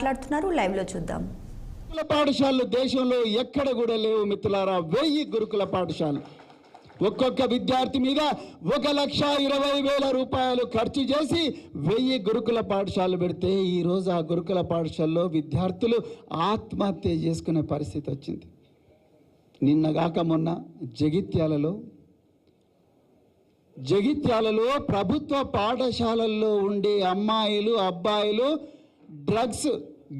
మాట్లాడుతున్నారు, లైవ్ లో చూద్దాం. గురుకుల పాఠశాలలు దేశంలో ఎక్కడ కూడా లేవు మిత్రులారా. 1000 గురుకుల పాఠశాలలు ఒక్కొక్క విద్యార్థి మీద 1,20,000 రూపాయలు ఖర్చు చేసి 1000 గురుకుల పాఠశాలలు పెడితే ఈరోజు ఆ గురుకుల పాఠశాలలో విద్యార్థులు ఆత్మహత్య చేసుకునే పరిస్థితి వచ్చింది. నిన్నగాక మొన్న జగిత్యాలలో ప్రభుత్వ పాఠశాలల్లో ఉండే అమ్మాయిలు అబ్బాయిలు డ్రగ్స్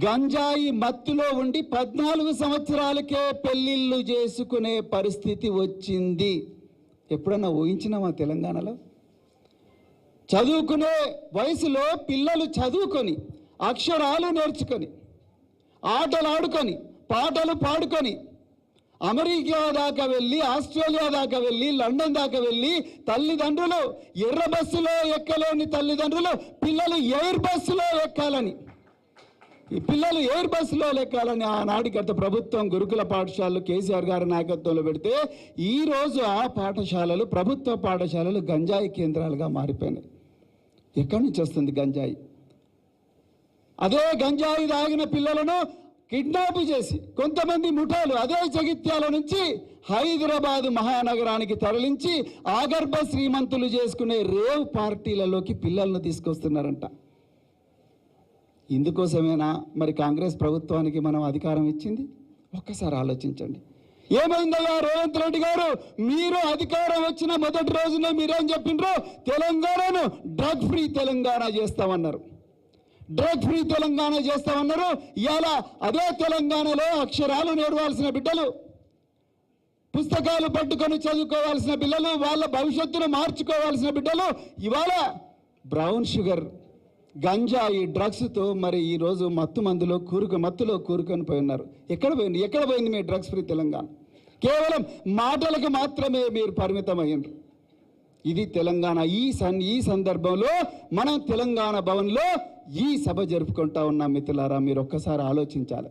గంజాయి మత్తులో ఉండి 14 సంవత్సరాలకే పెళ్ళిళ్ళు చేసుకునే పరిస్థితి వచ్చింది. ఎప్పుడన్నా ఊహించినామా తెలంగాణలో? చదువుకునే వయసులో పిల్లలు చదువుకొని అక్షరాలు నేర్చుకొని ఆటలు ఆడుకొని పాటలు పాడుకొని అమెరికా దాకా వెళ్ళి ఆస్ట్రేలియా దాకా వెళ్ళి లండన్ దాకా వెళ్ళి తల్లిదండ్రులు ఎర్ర బస్సులో ఎక్కలేని తల్లిదండ్రులు పిల్లలు ఎయిర్ బస్సులో ఎక్కాలని ఆనాటి గత ప్రభుత్వం గురుకుల పాఠశాలలు కేసీఆర్ గారి నాయకత్వంలో పెడితే ఈరోజు ఆ పాఠశాలలు ప్రభుత్వ పాఠశాలలు గంజాయి కేంద్రాలుగా మారిపోయినాయి. ఎక్కడి నుంచి వస్తుంది గంజాయి? అదే గంజాయి తాగిన పిల్లలను కిడ్నాప్ చేసి కొంతమంది ముఠాలు అదే జగిత్యాల నుంచి హైదరాబాద్ మహానగరానికి తరలించి ఆగర్భ శ్రీమంతులు చేసుకునే రేవ్ పార్టీలలోకి పిల్లలను తీసుకొస్తున్నారంట. ఇందుకోసమేనా మరి కాంగ్రెస్ ప్రభుత్వానికి మనం అధికారం ఇచ్చింది? ఒక్కసారి ఆలోచించండి. ఏమైందయ్యా రేవంత్ రెడ్డి గారు, మీరు అధికారం వచ్చిన మొదటి రోజునే మీరేం చెప్పిండ్రు? తెలంగాణను డ్రగ్ ఫ్రీ తెలంగాణ చేస్తామన్నారు. ఇవాళ అదే తెలంగాణలో అక్షరాలు నేర్వాల్సిన బిడ్డలు, పుస్తకాలు పట్టుకొని చదువుకోవాల్సిన పిల్లలు, వాళ్ళ భవిష్యత్తును మార్చుకోవాల్సిన బిడ్డలు ఇవాళ బ్రౌన్ షుగర్ గంజాయి డ్రగ్స్తో మరి ఈరోజు మత్తులో కూరుకొని పోయి ఉన్నారు. ఎక్కడ పోయింది మీ డ్రగ్స్ ఫ్రీ తెలంగాణ? కేవలం మాటలకు మాత్రమే మీరు పరిమితమయ్యారు. ఇది తెలంగాణ. ఈ సందర్భంలో మనం తెలంగాణ భవన్లో ఈ సభ జరుపుకుంటా ఉన్నాం. మిత్రులారా, మీరు ఒక్కసారి ఆలోచించాలి.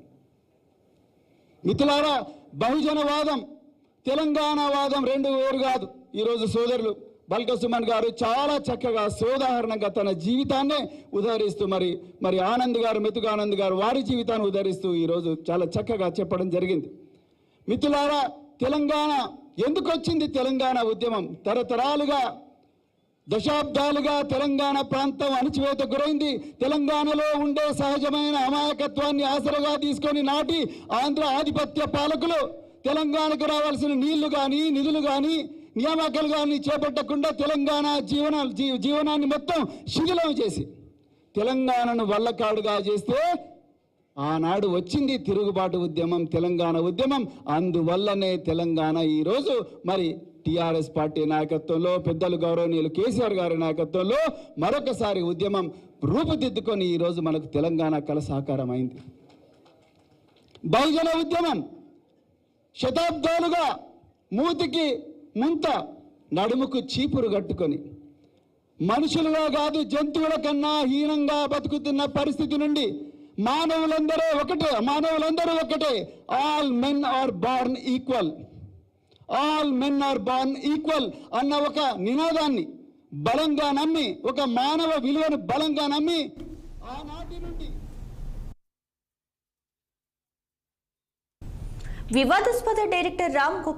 మిత్రులారా, బహుజనవాదం తెలంగాణవాదం రెండు వేరు కాదు. ఈరోజు సోదరులు బల్క సుమన్ గారు చాలా చక్కగా సోదాహరణంగా తన జీవితాన్నే ఉదహరిస్తూ మరి ఆనంద్ గారు, మెతుకానంద్ గారు వారి జీవితాన్ని ఉదహరిస్తూ ఈరోజు చాలా చక్కగా చెప్పడం జరిగింది. మిత్రులారా, తెలంగాణ ఎందుకు వచ్చింది? తెలంగాణ ఉద్యమం తరతరాలుగా దశాబ్దాలుగా తెలంగాణ ప్రాంతం అణచివేత గురైంది. తెలంగాణలో ఉండే సహజమైన అమాయకత్వాన్ని ఆసరగా తీసుకొని నాటి ఆంధ్ర ఆధిపత్య పాలకులు తెలంగాణకు రావాల్సిన నీళ్లు కానీ నిధులు కానీ నియామకాలు కానీ చేపట్టకుండా తెలంగాణ జీవనాన్ని మొత్తం శిథిలం చేసి తెలంగాణను వల్లకాడుగా చేస్తే ఆనాడు వచ్చింది తిరుగుబాటు ఉద్యమం, తెలంగాణ ఉద్యమం. అందువల్లనే తెలంగాణ ఈరోజు మరి టీఆర్ఎస్ పార్టీ నాయకత్వంలో, పెద్దలు గౌరవనీయులు కేసీఆర్ గారి నాయకత్వంలో మరొకసారి ఉద్యమం రూపుదిద్దుకొని ఈరోజు మనకు తెలంగాణ కళ సాకారం అయింది. బహుజన ఉద్యమం శతాబ్దాలుగా మూతికి ముంత నడుముకు చీపురు కట్టుకొని మనుషులుగా కాదు జంతువుల కన్నా హీనంగా బతుకుతున్న పరిస్థితి నుండి మానవులందరూ ఒకటే, all men are born equal అన్న ఒక నినాదాన్ని బలంగా నమ్మి, ఒక మానవ విలువను బలంగా నమ్మి ఆనాటి నుండి వివాదాస్పద డైరెక్టర్ రామ్ గోపాల్